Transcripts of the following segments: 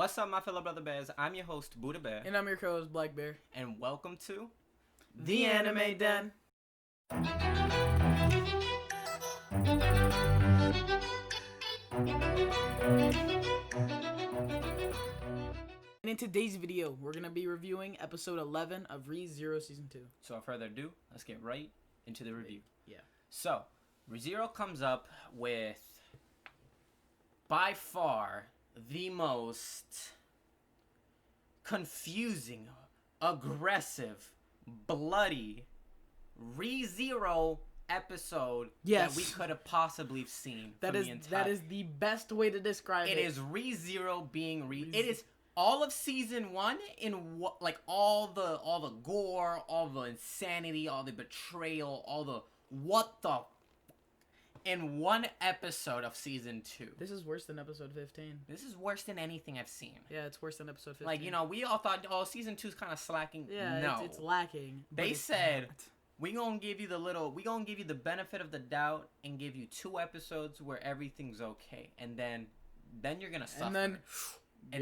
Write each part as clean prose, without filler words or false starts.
What's up, my fellow brother bears? I'm your host, BuddhaBear. And I'm your co-host, BlackBear. And welcome to The Anime Den. And in today's video, we're going to be reviewing episode 11 of ReZero Season 2. So without further ado, let's get right into the review. Yeah. So, ReZero comes up with, by far, the most confusing, aggressive, bloody ReZero episode that we could have possibly seen. That is the best way to describe it. It is ReZero being it is all of season 1 in like all the gore, all the insanity, all the betrayal, all the what the in one episode of season 2. This is worse than episode 15. This is worse than anything I've seen. Yeah, it's worse than episode 15. Like, you know, we all thought, oh, season 2's kind of slacking. Yeah, no, it's lacking. They said we gonna give you the benefit of the doubt and give you 2 episodes where everything's okay, and then you're gonna suffer. And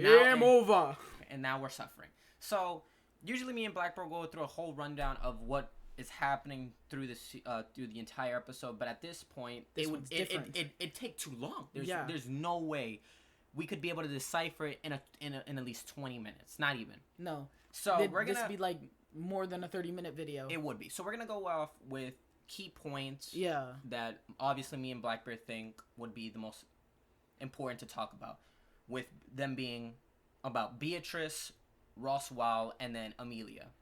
game over. And now we're suffering. So usually me and Blackbird go through a whole rundown of what is happening through the entire episode, but at this point it'd take too long. There's no way we could be able to decipher it in at least 20 minutes, not even. No. So this would be like more than a 30-minute video. It would be. So we're gonna go off with key points. Yeah. That obviously me and Blackbeard think would be the most important to talk about, with them being about Beatrice, Roswell, and then Amelia.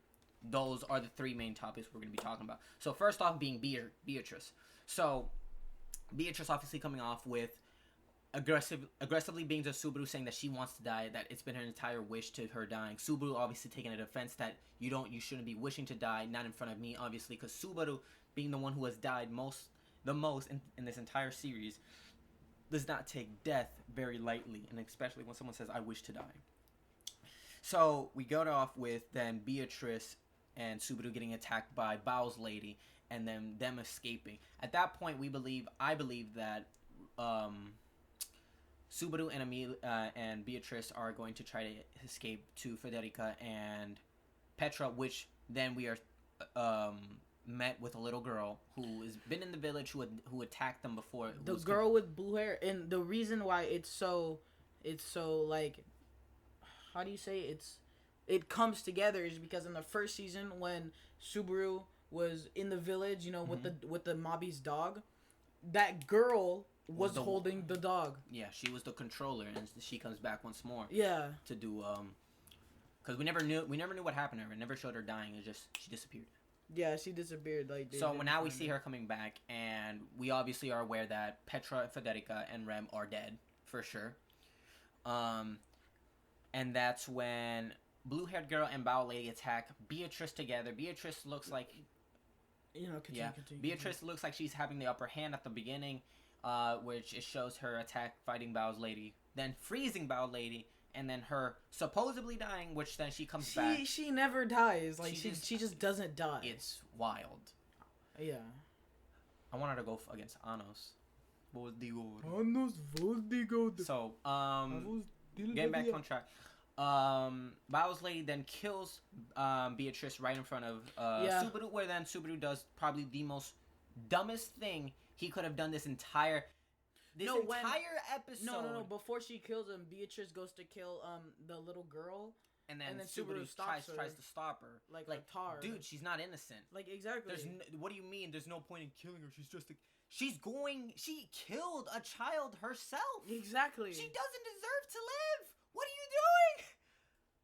Those are the 3 main topics we're going to be talking about. So first off being Beatrice. So Beatrice obviously coming off with aggressively being to Subaru, saying that she wants to die, that it's been her entire wish to her dying. Subaru obviously taking a defense that you shouldn't be wishing to die, not in front of me, obviously, because Subaru, being the one who has died the most in this entire series, does not take death very lightly, and especially when someone says, I wish to die. So we go off with then Beatrice and Subaru getting attacked by Bao's lady, and then them escaping. At that point, I believe that Subaru and Beatrice are going to try to escape to Federica and Petra, which then we are met with a little girl who has been in the village, who attacked them before. The girl with blue hair, and the reason why it's so like, how do you say it comes together is because in the first season when Subaru was in the village, you know, with the Mobby's dog, that girl was holding the dog. Yeah, she was the controller, and she comes back once more. Yeah. To do because we never knew what happened to her. It never showed her dying. It just she disappeared. Yeah, she disappeared. So now we see her coming back, and we obviously are aware that Petra, Federica, and Rem are dead for sure. And that's when blue-haired girl and Bao lady attack Beatrice together. Beatrice looks like, continue. Beatrice looks like she's having the upper hand at the beginning, which it shows her fighting Bao's lady, then freezing Bao lady, and then her supposedly dying, which then she comes back. She never dies. Like, she just doesn't die. It's wild. Yeah. I want her to go against Anos. So, getting back on track. Bao's lady then kills Beatrice right in front of Subaru, where then Subaru does probably the most dumbest thing he could have done this entire episode. No. Before she kills him, Beatrice goes to kill the little girl, and then Subaru tries to stop her. Like tar. Dude, she's not innocent. Like, exactly. What do you mean? There's no point in killing her. She killed a child herself. Exactly. She doesn't deserve to live. What are you doing?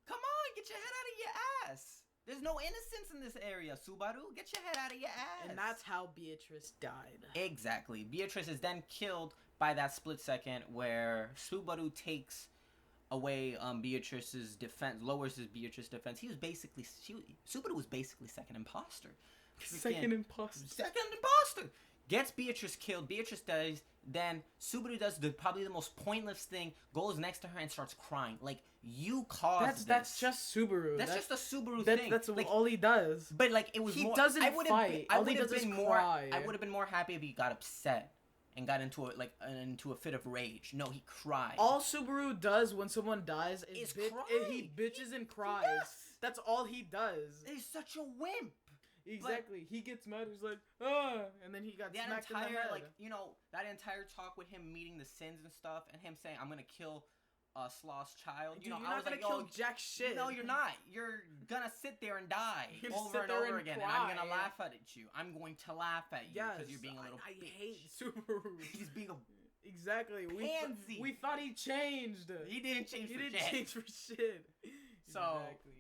Come on, get your head out of your ass. There's no innocence in this area, Subaru. Get your head out of your ass. And that's how Beatrice died. Exactly. Beatrice is then killed by that split second where Subaru takes away Beatrice's defense, lowers his Beatrice's defense. Subaru was basically second imposter. Second imposter. Gets Beatrice killed. Beatrice dies. Then Subaru does probably the most pointless thing. Goes next to her and starts crying. Like, you caused this. That's just Subaru. That's just a Subaru thing. That's like, all he does. But like, it was he more. doesn't fight. All he does is cry. I would have been more happy if he got upset. and got into a fit of rage. No, he cried. All Subaru does when someone dies is he bitches and cries. Yes. That's all he does. He's such a wimp. Exactly. He gets mad. He's like, ah, and then he got smacked in the head. That entire talk with him meeting the Sins and stuff, and him saying, "I'm gonna kill Sloth's child." Dude, you're not gonna kill jack shit. No, you're not. You're gonna sit there and die over and over again, and I'm gonna laugh at you. I'm going to laugh at you because you're being a little. I hate Subaru. He's being a exactly. pansy. We thought he changed. He didn't change. He didn't change for shit. So. Exactly.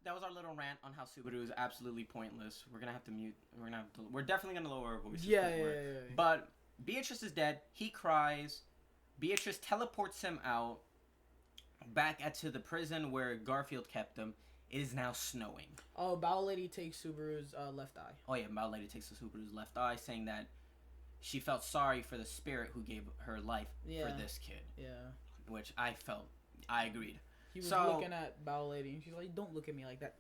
That was our little rant on how Subaru is absolutely pointless. We're gonna have to mute. We're definitely gonna lower our voices. Yeah. But Beatrice is dead. He cries. Beatrice teleports him out back to the prison where Garfield kept him. It is now snowing. Oh, Bow Lady takes Subaru's left eye. Oh yeah, Bow Lady takes Subaru's left eye, saying that she felt sorry for the spirit who gave her life for this kid. Yeah. Which I agreed. He was looking at Bow Lady, and she's like, "Don't look at me like that."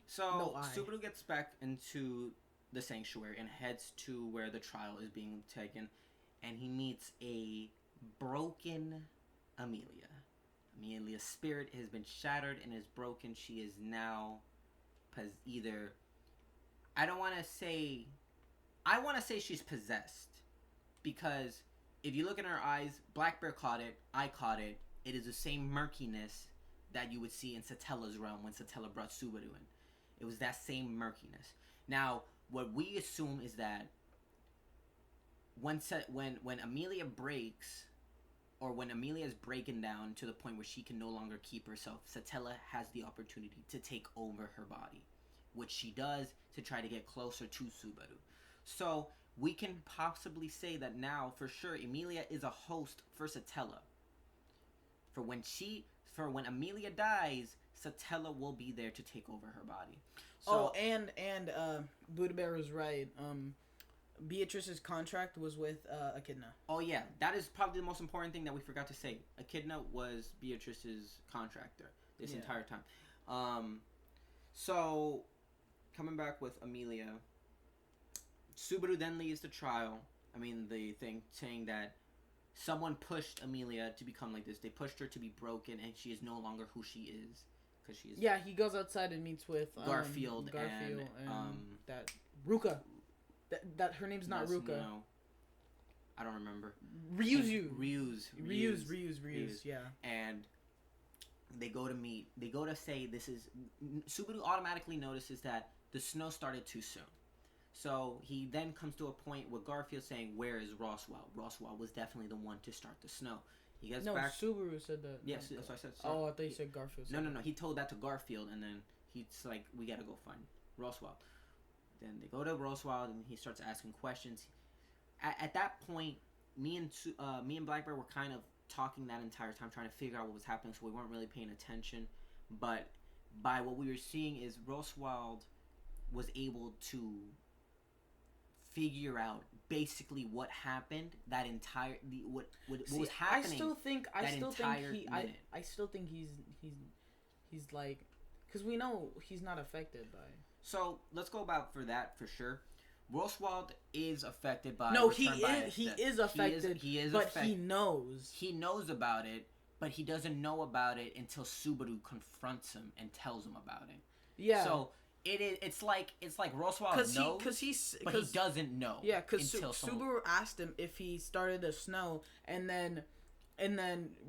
So Subaru gets back into the sanctuary and heads to where the trial is being taken, and he meets a broken Amelia. Amelia's spirit has been shattered and is broken. She is now either... I want to say she's possessed, because if you look in her eyes, BuddhaBear caught it, I caught it. It is the same murkiness that you would see in Satella's realm when Satella brought Subaru in. It was that same murkiness. Now, what we assume is that when Amelia breaks, or when Amelia is breaking down to the point where she can no longer keep herself, Satella has the opportunity to take over her body, which she does to try to get closer to Subaru. So we can possibly say that now, for sure, Amelia is a host for Satella. For when Amelia dies, Satella will be there to take over her body. So, and BuddhaBear was right. Beatrice's contract was with Echidna. Oh yeah, that is probably the most important thing that we forgot to say. Echidna was Beatrice's contractor this entire time. So coming back with Amelia, Subaru then leaves the trial. The thing saying that someone pushed Amelia to become like this. They pushed her to be broken, and she is no longer who she is. Because she is. Yeah, he goes outside and meets with Garfield and that Ruka. That her name's not Ruka. No, I don't remember. Ryuzu. Yeah. And they go to meet. They go to say this is. Subaru automatically notices that the snow started too soon. So he then comes to a point with Garfield saying, "Where is Roswell?" Roswell was definitely the one to start the snow. He gets back. Subaru said that. Yes, that's what I said. Oh, I thought you said Garfield. No. He told that to Garfield, and then he's like, "We gotta go find Roswell." Then they go to Roswell, and he starts asking questions. At that point, me and BuddhaBear were kind of talking that entire time, trying to figure out what was happening, so we weren't really paying attention. But by what we were seeing is Roswell was able to figure out basically what happened that entire what was happening. I still think he's like, because we know he's not affected by. So let's go about for that for sure. Roswell is affected by. No, he is affected. But he knows. He knows about it, but he doesn't know about it until Subaru confronts him and tells him about it. Yeah. So it's like Roswell knows, but he doesn't know. Yeah, because Subaru asked him if he started to snow, and then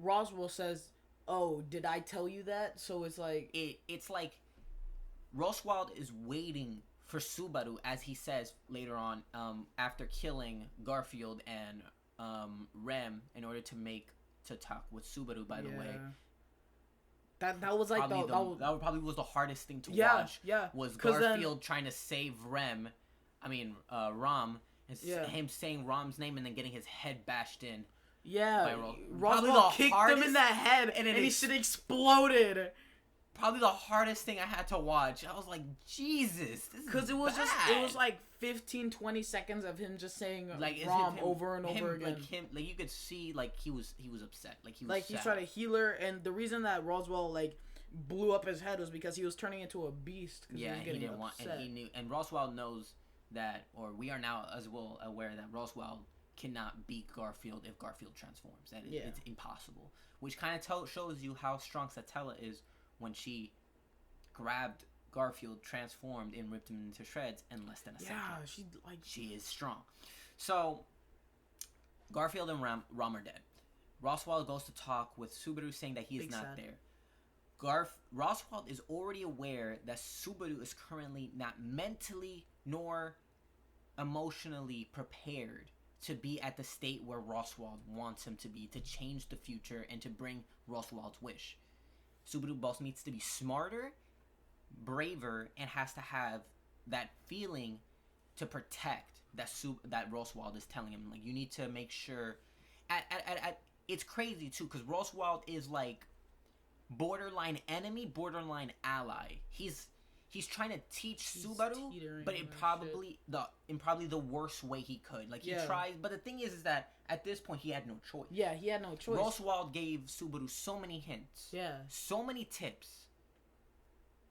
Roswell says, "Oh, did I tell you that?" So it's like it's like Roswell is waiting for Subaru, as he says later on, after killing Garfield and Rem, in order to talk with Subaru. By the way. That was like that probably was the hardest thing to watch. Yeah, was Garfield trying to save Ram, and him saying Ram's name and then getting his head bashed in. Yeah, Roswell kicked him in the head, and he should exploded. Probably the hardest thing I had to watch. I was like, Jesus, because it was like 15-20 seconds of him just saying Rom over and over again. Like you could see, like he was upset, he's trying to heal her, and the reason that Roswell blew up his head was because he was turning into a beast. Yeah, he didn't want, and he knew, and Roswell knows that, or we are now as well aware that Roswell cannot beat Garfield if Garfield transforms. That Yeah. it's impossible. Which kind of shows you how strong Satella is when she grabbed Garfield, transformed, and ripped him into shreds in less than a second. Yeah, She is strong. So Garfield and Ram are dead. Roswald goes to talk with Subaru, saying that he is not there. Roswald is already aware that Subaru is currently not mentally nor emotionally prepared to be at the state where Roswald wants him to be, to change the future and to bring Roswald's wish. Subaru both needs to be smarter, braver, and has to have that feeling to protect that Roswald is telling him. Like, you need to make sure. It's crazy too, because Roswald is like borderline enemy, borderline ally. He's trying to teach Subaru, but in probably the worst way he could. Like, he tries, but the thing is that at this point he had no choice. Yeah, he had no choice. Roswald gave Subaru so many hints. Yeah. So many tips.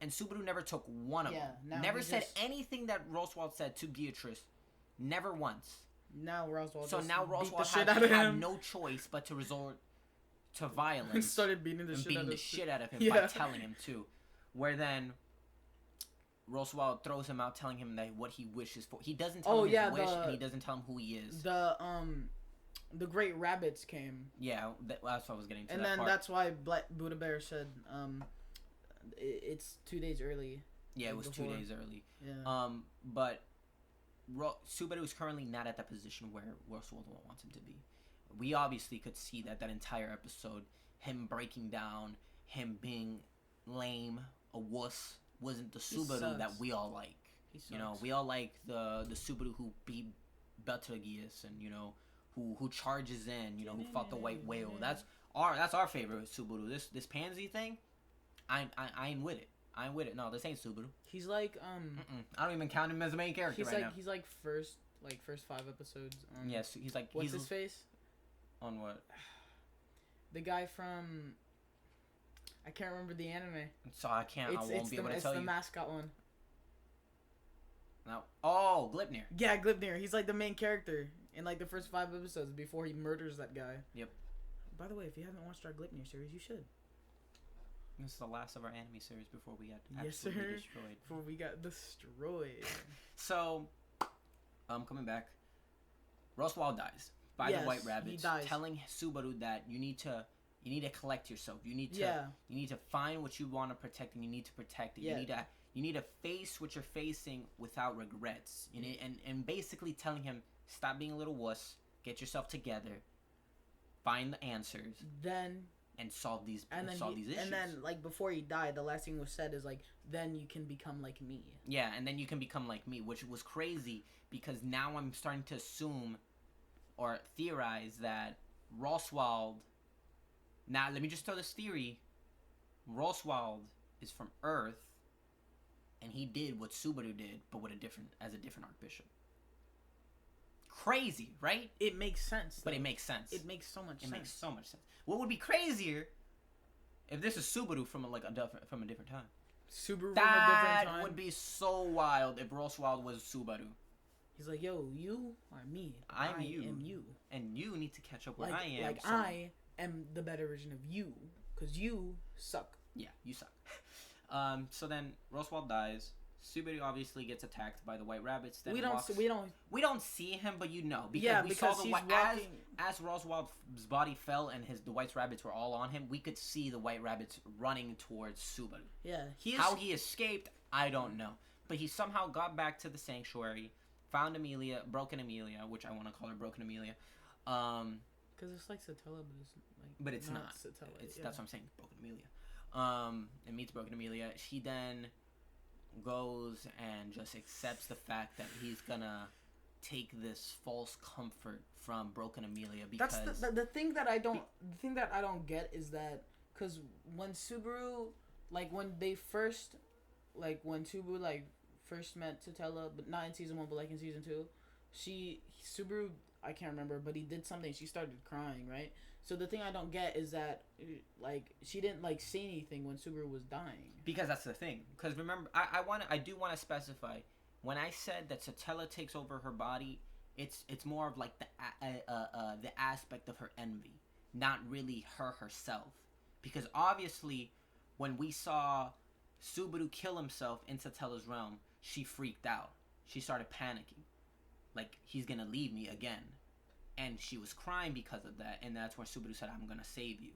And Subaru never took one of them. Never said anything that Roswald said to Beatrice. Never once. Now Roswald had no choice but to resort to violence. He started beating the shit out of him by telling him to. Where then Roswald throws him out, telling him that what he wishes for. He doesn't tell him his wish, and he doesn't tell him who he is. The great rabbits came. Yeah, that's what I was getting to. And then that's why BuddhaBear said, it's 2 days early. Yeah, it was before. 2 days early. Yeah. But Subaru is currently not at that position where Roswald wants him to be. We obviously could see that entire episode, him breaking down, him being lame, a wuss, wasn't the Subaru that we all like. You know, we all like the Subaru who beat Betelgeuse and, you know, who charges in, you know, who fought the white whale. That's our favorite Subaru. This pansy thing, I ain't with it. I'm with it. No, this ain't Subaru. He's like I don't even count him as a main character now. He's like first 5 episodes. Yes, he's like. What's his face? On what? The guy from. I can't remember the anime. So I won't be able to tell you. It's the mascot one. No. Oh, Glipnir. Yeah, Glipnir. He's like the main character in like the first 5 episodes before he murders that guy. Yep. By the way, if you haven't watched our Glipnir series, you should. This is the last of our anime series before we got absolutely destroyed. Before we got destroyed. So, coming back, Roswald dies by the White Rabbits, telling Subaru that you need to collect yourself. You need to find what you want to protect, and you need to protect it. Yeah. You need to face what you're facing without regrets. And basically telling him, stop being a little wuss, get yourself together, find the answers. And solve these issues. And then, like, before he died, the last thing was said is, like, then you can become like me. Yeah, and then you can become like me, which was crazy because now I'm starting to assume or theorize that Roswald... Now, let me just throw this theory. Roswald is from Earth, and he did what Subaru did, but as a different Archbishop. Crazy, right? It makes sense. But it makes sense. It makes so much sense. It makes so much sense. What would be crazier if this is Subaru from a different time? Subaru from a different time? That would be so wild if Roswald was Subaru. He's like, yo, you are me. I am you. And you need to catch up where like, I am. Like, I am the better version of you. Because you suck. Yeah, you suck. So then Roswald dies. Subaru obviously gets attacked by the White Rabbits. Then we don't see him, but you know because we saw as Roswald's body fell and the White Rabbits were all on him. We could see the White Rabbits running towards Subaru. Yeah, how he escaped, I don't know, but he somehow got back to the sanctuary, found Amelia, Broken Amelia, which I want to call her Broken Amelia, because it's like Satella, but it's not. Satella. That's what I'm saying, Broken Amelia. And meets Broken Amelia. She then goes and just accepts the fact that he's gonna take this false comfort from Broken Amelia because that's the thing that I don't get is that because when Subaru when Subaru first met Satella, but not in season 1 but like in season 2, Subaru, I can't remember, but he did something, she started crying, right? So the thing I don't get is that, she didn't, say anything when Subaru was dying. Because that's the thing. Because remember, I do want to specify, when I said that Satella takes over her body, It's more of like the aspect of her envy, not really her herself. Because obviously, when we saw Subaru kill himself in Satella's realm, she freaked out. She started panicking, like he's gonna leave me again, and she was crying because of that. And that's when Subaru said, "I'm gonna save you."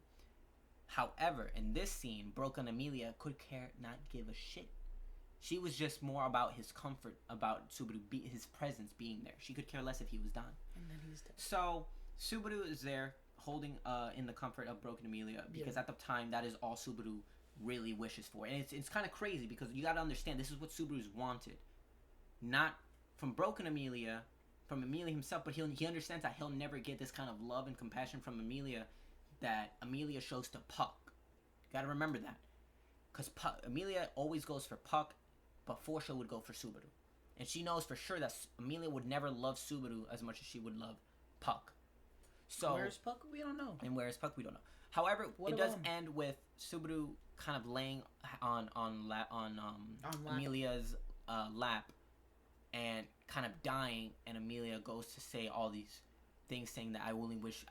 However, in this scene, Broken Amelia could not give a shit. She was just more about his comfort, about Subaru, his presence being there. She could care less if he was dying. And then he's dead. So Subaru is there holding in the comfort of Broken Amelia, because at the time that is all Subaru really wishes for. And it's kind of crazy, because you got to understand, this is what Subaru's wanted. Not from Broken Amelia, from Amelia himself, but he understands that he'll never get this kind of love and compassion from Amelia that Amelia shows to Puck. Gotta remember that. Because Amelia always goes for Puck before she would go for Subaru. And she knows for sure that Amelia would never love Subaru as much as she would love Puck. So where's Puck? We don't know. And where's Puck? We don't know. However, it does end with Subaru kind of laying on Amelia's lap and kind of dying, and Amelia goes to say all these things, saying that I wish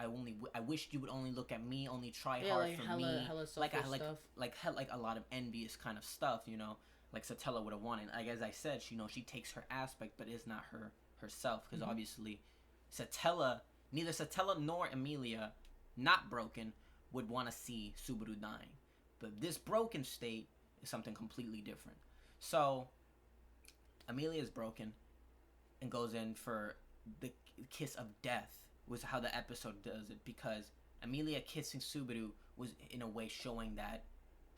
you would only look at me, only try hard like for hella, me, hella like stuff. like a lot of envious kind of stuff, you know, like Satella would have wanted. Like as I said, she takes her aspect, but is not herself, because obviously neither Satella nor Amelia, not broken, would want to see Subaru dying. But this broken state is something completely different. So Amelia is broken and goes in for the kiss of death, was how the episode does it, because Amelia kissing Subaru was in a way showing that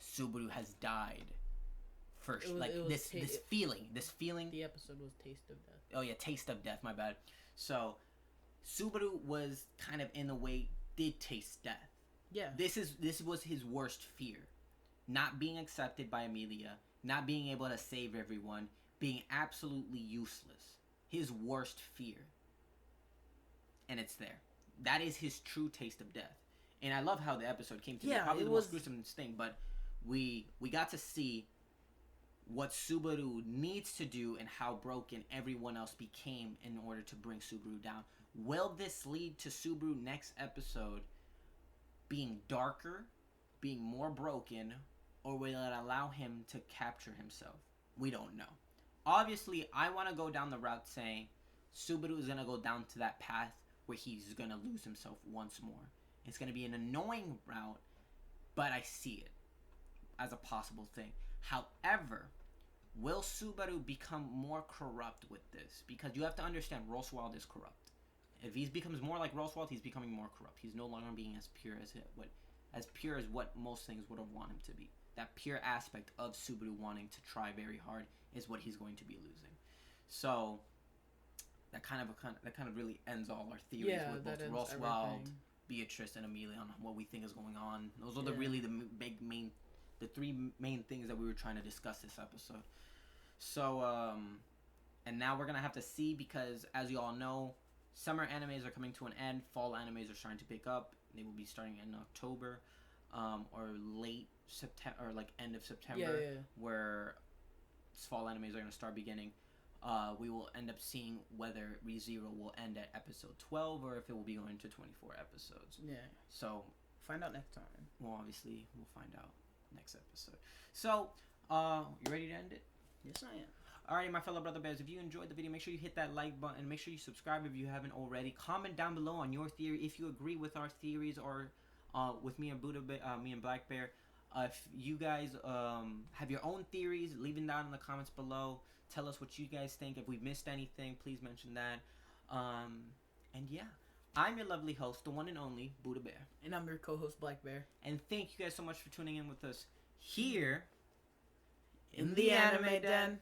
Subaru has died first. This feeling. The episode was Taste of Death. Oh yeah, Taste of Death, my bad. So Subaru was kind of in a way did taste death. Yeah. This was his worst fear. Not being accepted by Amelia, not being able to save everyone, being absolutely useless. His worst fear. And it's there. That is his true taste of death. And I love how the episode came together. Probably the most gruesome thing, but we got to see what Subaru needs to do and how broken everyone else became in order to bring Subaru down. Will this lead to Subaru next episode being darker, being more broken, or will it allow him to capture himself? We don't know. Obviously, I want to go down the route saying Subaru is going to go down to that path where he's going to lose himself once more. It's going to be an annoying route, but I see it as a possible thing. However, will Subaru become more corrupt with this? Because you have to understand, Roswald is corrupt. If he becomes more like Roswald, he's becoming more corrupt. He's no longer being as pure as what most things would have wanted him to be. That pure aspect of Subaru wanting to try very hard is what he's going to be losing. So that kind of really ends all our theories with both Roswald, Beatrice, and Amelia on what we think is going on. Those are the three main things that we were trying to discuss this episode. So and now we're gonna have to see, because as you all know, summer animes are coming to an end. Fall animes are starting to pick up. They will be starting in October, or late September, or like end of September, where fall animes are going to start beginning. We will end up seeing whether ReZero will end at episode 12 or if it will be going to 24 episodes. Yeah. So find out next time. Well, obviously we'll find out next episode. So, you ready to end it? Yes, I am. Alrighty, my fellow brother bears, if you enjoyed the video, make sure you hit that like button. Make sure you subscribe if you haven't already. Comment down below on your theory if you agree with our theories, or with me and me and Black Bear. If you guys have your own theories, leave them down in the comments below. Tell us what you guys think. If we've missed anything, please mention that. And yeah, I'm your lovely host, the one and only BuddhaBear. And I'm your co-host, Black Bear. And thank you guys so much for tuning in with us here in the Anime Den.